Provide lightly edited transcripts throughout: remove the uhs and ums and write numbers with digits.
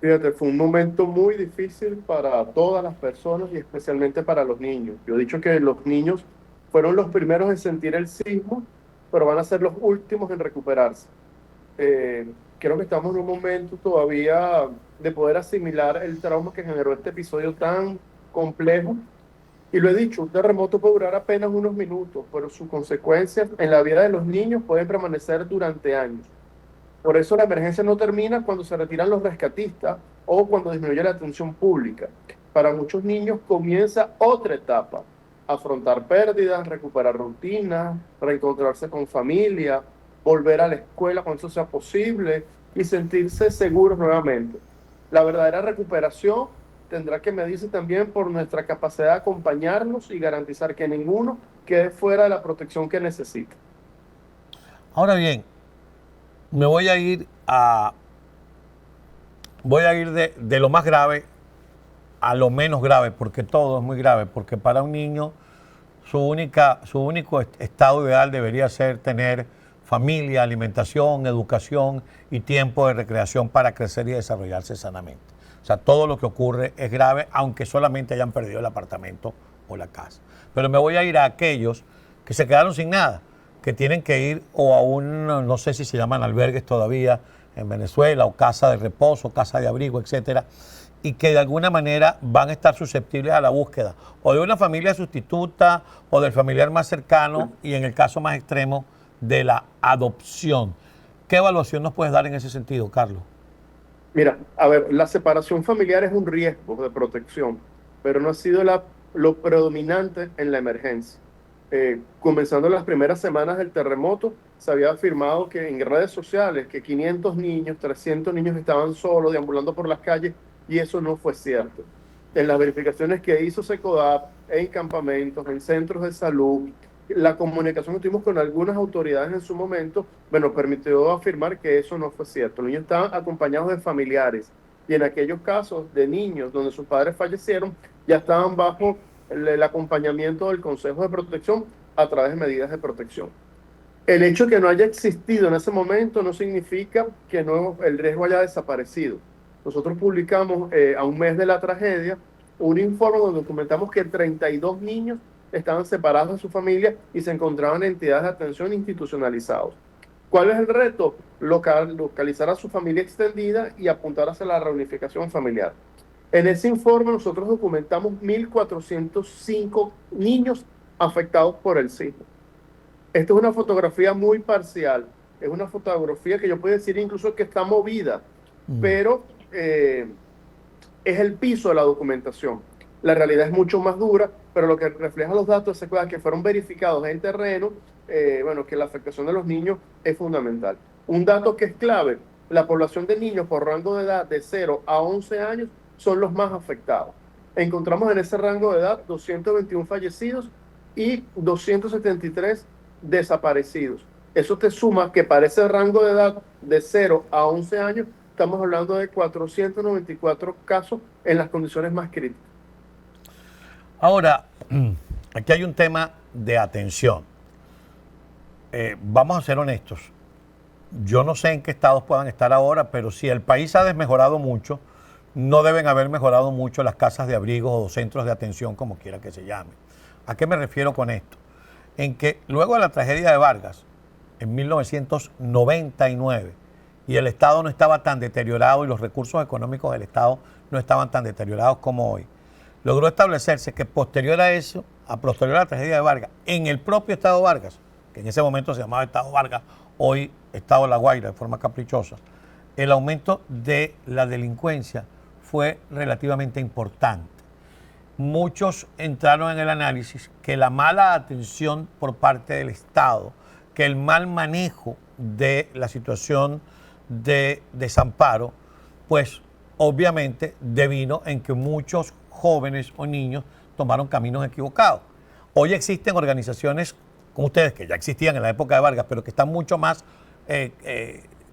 Fíjate, fue un momento muy difícil para todas las personas y especialmente para los niños. Yo he dicho que los niños fueron los primeros en sentir el sismo, pero van a ser los últimos en recuperarse. Creo que estamos en un momento todavía de poder asimilar el trauma que generó este episodio tan complejo. Y lo he dicho, un terremoto puede durar apenas unos minutos, pero sus consecuencias en la vida de los niños pueden permanecer durante años. Por eso la emergencia no termina cuando se retiran los rescatistas o cuando disminuye la atención pública. Para muchos niños comienza otra etapa: afrontar pérdidas, recuperar rutinas, reencontrarse con familia, volver a la escuela cuando eso sea posible y sentirse seguros nuevamente. La verdadera recuperación tendrá que medirse también por nuestra capacidad de acompañarnos y garantizar que ninguno quede fuera de la protección que necesita. Ahora bien, me voy a ir de lo más grave a lo menos grave, porque todo es muy grave, porque para un niño su único estado ideal debería ser tener familia, alimentación, educación y tiempo de recreación para crecer y desarrollarse sanamente. O sea, todo lo que ocurre es grave, aunque solamente hayan perdido el apartamento o la casa. Pero me voy a ir a aquellos que se quedaron sin nada, que tienen que ir o a un, no sé si se llaman albergues todavía en Venezuela, o casa de reposo, casa de abrigo, etcétera, y que de alguna manera van a estar susceptibles a la búsqueda o de una familia sustituta o del familiar más cercano y en el caso más extremo de la adopción. ¿Qué evaluación nos puedes dar en ese sentido, Carlos? Mira, a ver, la separación familiar es un riesgo de protección, pero no ha sido lo predominante en la emergencia. Comenzando las primeras semanas del terremoto, se había afirmado que en redes sociales que 500 niños, 300 niños estaban solos, deambulando por las calles, y eso no fue cierto. En las verificaciones que hizo SECODAP, en campamentos, en centros de salud, la comunicación que tuvimos con algunas autoridades en su momento, bueno, permitió afirmar que eso no fue cierto. Los niños estaban acompañados de familiares y en aquellos casos de niños donde sus padres fallecieron, ya estaban bajo el acompañamiento del Consejo de Protección a través de medidas de protección. El hecho de que no haya existido en ese momento no significa que no, el riesgo haya desaparecido. Nosotros publicamos a un mes de la tragedia un informe donde documentamos que 32 niños estaban separados de su familia y se encontraban en entidades de atención institucionalizados. ¿Cuál es el reto? Localizar a su familia extendida y apuntar hacia la reunificación familiar. En ese informe nosotros documentamos 1.405 niños afectados por el sismo. Esta es una fotografía muy parcial, es una fotografía que yo puedo decir incluso que está movida, pero es el piso de la documentación. La realidad es mucho más dura, pero lo que refleja los datos es que fueron verificados en terreno, bueno, que la afectación de los niños es fundamental. Un dato que es clave: la población de niños por rango de edad de 0 a 11 años son los más afectados. Encontramos en ese rango de edad 221 fallecidos y 273 desaparecidos. Eso te suma que para ese rango de edad de 0 a 11 años estamos hablando de 494 casos en las condiciones más críticas. Ahora, aquí hay un tema de atención. Vamos a ser honestos. Yo no sé en qué estados puedan estar ahora, pero si el país ha desmejorado mucho, no deben haber mejorado mucho las casas de abrigo o centros de atención, como quiera que se llame. ¿A qué me refiero con esto? En que luego de la tragedia de Vargas, en 1999, y el Estado no estaba tan deteriorado y los recursos económicos del Estado no estaban tan deteriorados como hoy, logró establecerse que posterior a eso, a posterior a la tragedia de Vargas, en el propio Estado Vargas, que en ese momento se llamaba Estado Vargas, hoy Estado La Guaira, de forma caprichosa, el aumento de la delincuencia fue relativamente importante. Muchos entraron en el análisis que la mala atención por parte del Estado, que el mal manejo de la situación de desamparo, pues obviamente devino en que muchos jóvenes o niños tomaron caminos equivocados. Hoy existen organizaciones como ustedes, que ya existían en la época de Vargas, pero que están mucho más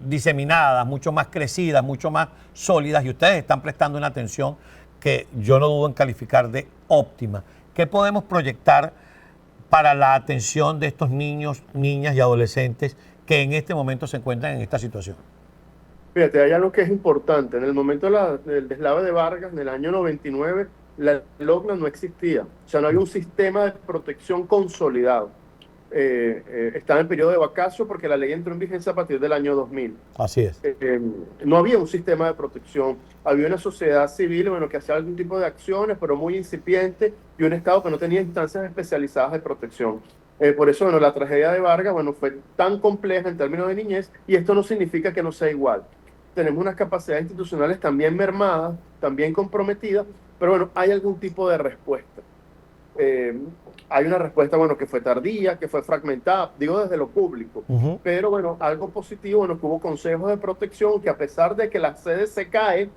diseminadas, mucho más crecidas, mucho más sólidas, y ustedes están prestando una atención que yo no dudo en calificar de óptima. ¿Qué podemos proyectar para la atención de estos niños, niñas y adolescentes que en este momento se encuentran en esta situación? Fíjate, hay algo que es importante. En el momento del deslave de Vargas, en el año 99, la LOCNA no existía. O sea, no había un sistema de protección consolidado. Estaba en periodo de vacacio porque la ley entró en vigencia a partir del año 2000. Así es. No había un sistema de protección, había una sociedad civil, bueno, que hacía algún tipo de acciones, pero muy incipiente, y un Estado que no tenía instancias especializadas de protección. Por eso, bueno, la tragedia de Vargas, bueno, fue tan compleja en términos de niñez, y esto no significa que no sea igual. Tenemos unas capacidades institucionales también mermadas, también comprometidas, pero bueno, hay algún tipo de respuesta. Eh, Hay una respuesta, bueno, que fue tardía, que fue fragmentada, digo desde lo público, pero bueno, algo positivo, bueno, que hubo consejos de protección, que a pesar de que la sede se cae,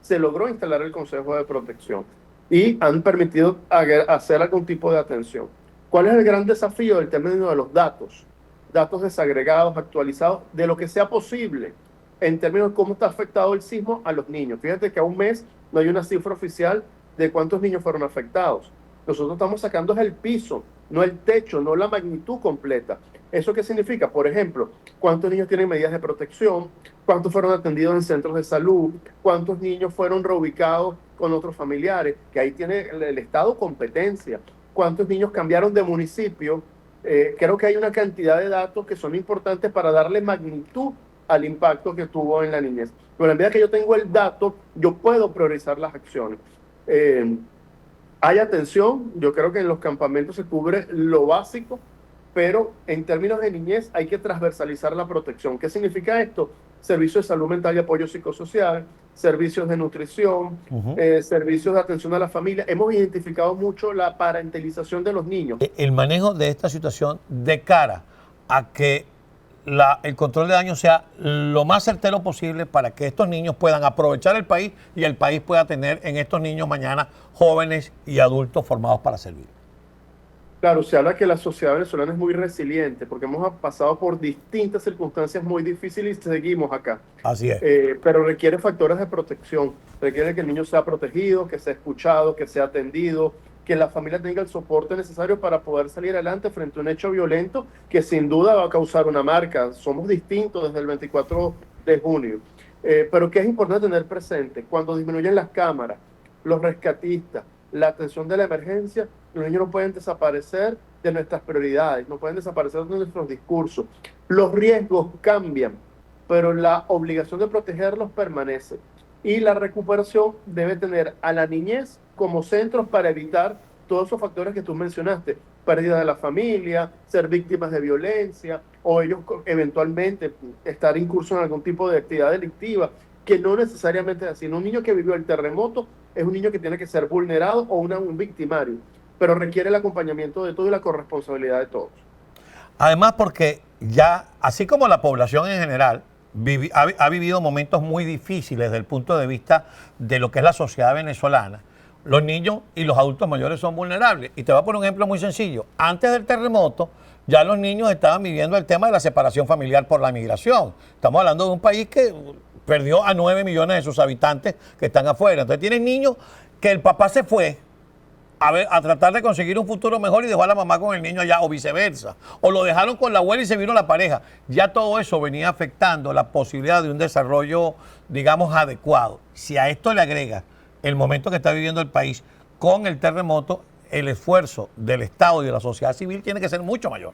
se logró instalar el consejo de protección y han permitido hacer algún tipo de atención. ¿Cuál es el gran desafío del término de los datos? Datos desagregados, actualizados, de lo que sea posible en términos de cómo está afectado el sismo a los niños. Fíjate que a un mes no hay una cifra oficial de cuántos niños fueron afectados. Nosotros estamos sacando el piso, no el techo, no la magnitud completa. ¿Eso qué significa? Por ejemplo, ¿cuántos niños tienen medidas de protección? ¿Cuántos fueron atendidos en centros de salud? ¿Cuántos niños fueron reubicados con otros familiares? Que ahí tiene el Estado competencia. ¿Cuántos niños cambiaron de municipio? Creo que hay una cantidad de datos que son importantes para darle magnitud al impacto que tuvo en la niñez. Pero en medida que yo tengo el dato, yo puedo priorizar las acciones. Hay atención, yo creo que en los campamentos se cubre lo básico, pero en términos de niñez hay que transversalizar la protección. ¿Qué significa esto? Servicios de salud mental y apoyo psicosocial, servicios de nutrición, servicios de atención a la familia. Hemos identificado mucho la parentalización de los niños. El manejo de esta situación de cara a que el control de daño sea lo más certero posible para que estos niños puedan aprovechar el país y el país pueda tener en estos niños mañana jóvenes y adultos formados para servir. Claro, se habla que la sociedad venezolana es muy resiliente porque hemos pasado por distintas circunstancias muy difíciles y seguimos acá. Así es. Pero requiere factores de protección, requiere que el niño sea protegido, que sea escuchado, que sea atendido, que la familia tenga el soporte necesario para poder salir adelante frente a un hecho violento que sin duda va a causar una marca. Somos distintos desde el 24 de junio. Pero que es importante tener presente, cuando disminuyen las cámaras, los rescatistas, la atención de la emergencia, los niños no pueden desaparecer de nuestras prioridades, no pueden desaparecer de nuestros discursos. Los riesgos cambian, pero la obligación de protegerlos permanece. Y la recuperación debe tener a la niñez como centros para evitar todos esos factores que tú mencionaste, pérdida de la familia, ser víctimas de violencia, o ellos eventualmente estar incursos en algún tipo de actividad delictiva, que no necesariamente es así. Un niño que vivió el terremoto es un niño que tiene que ser vulnerado o un victimario, pero requiere el acompañamiento de todos y la corresponsabilidad de todos. Además, porque ya, así como la población en general ha vivido momentos muy difíciles desde el punto de vista de lo que es la sociedad venezolana, los niños y los adultos mayores son vulnerables. Y te voy a poner un ejemplo muy sencillo. Antes del terremoto, ya los niños estaban viviendo el tema de la separación familiar por la migración. Estamos hablando de un país que perdió a 9 millones de sus habitantes que están afuera. Entonces tienen niños que el papá se fue a tratar de conseguir un futuro mejor y dejó a la mamá con el niño allá, o viceversa. O lo dejaron con la abuela y se vino la pareja. Ya todo eso venía afectando la posibilidad de un desarrollo, digamos, adecuado. Si a esto le agrega el momento que está viviendo el país con el terremoto, el esfuerzo del Estado y de la sociedad civil tiene que ser mucho mayor.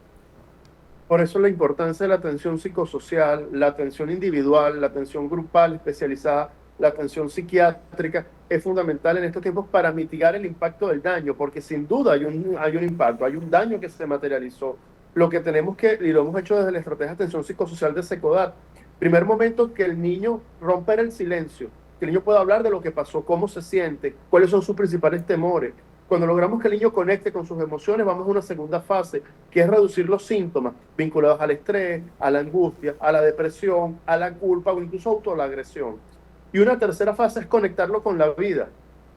Por eso la importancia de la atención psicosocial, la atención individual, la atención grupal especializada, la atención psiquiátrica es fundamental en estos tiempos para mitigar el impacto del daño, porque sin duda hay un impacto, hay un daño que se materializó. Lo que tenemos que, y lo hemos hecho desde la estrategia de atención psicosocial de Secodat, primer momento que el niño romper el silencio, que el niño pueda hablar de lo que pasó, cómo se siente, cuáles son sus principales temores. Cuando logramos que el niño conecte con sus emociones, vamos a una segunda fase, que es reducir los síntomas vinculados al estrés, a la angustia, a la depresión, a la culpa o incluso a la agresión. Y una tercera fase es conectarlo con la vida.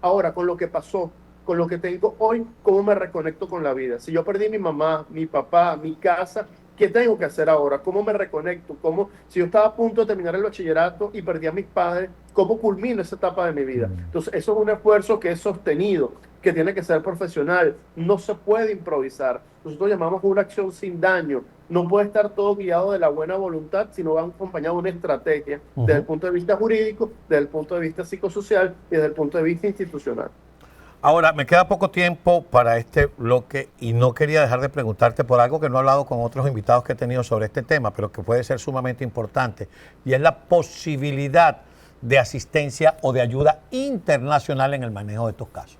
Ahora, con lo que pasó, con lo que tengo hoy, ¿cómo me reconecto con la vida? Si yo perdí mi mamá, mi papá, mi casa, ¿Qué tengo que hacer ahora? ¿Cómo me reconecto? ¿Cómo, si yo estaba a punto de terminar el bachillerato y perdí a mis padres, cómo culmino esa etapa de mi vida? Entonces, eso es un esfuerzo que es sostenido, que tiene que ser profesional, no se puede improvisar. Nosotros llamamos una acción sin daño. No puede estar todo guiado de la buena voluntad, sino va acompañado de una estrategia desde el punto de vista jurídico, desde el punto de vista psicosocial y desde el punto de vista institucional. Ahora, me queda poco tiempo para este bloque y no quería dejar de preguntarte por algo que no he hablado con otros invitados que he tenido sobre este tema, pero que puede ser sumamente importante, y es la posibilidad de asistencia o de ayuda internacional en el manejo de estos casos.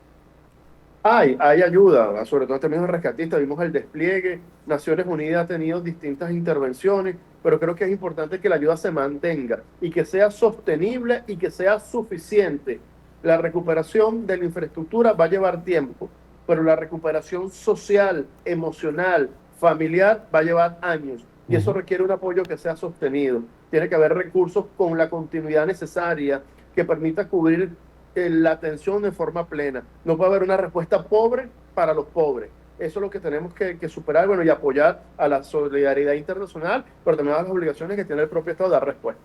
Hay ayuda, sobre todo en términos rescatistas, vimos el despliegue, Naciones Unidas ha tenido distintas intervenciones, pero creo que es importante que la ayuda se mantenga y que sea sostenible y que sea suficiente. La recuperación de la infraestructura va a llevar tiempo, pero la recuperación social, emocional, familiar va a llevar años y eso requiere un apoyo que sea sostenido. Tiene que haber recursos con la continuidad necesaria que permita cubrir la atención de forma plena. No puede haber una respuesta pobre para los pobres. Eso es lo que tenemos que superar, bueno, y apoyar a la solidaridad internacional, pero también a las obligaciones que tiene el propio Estado de dar respuesta.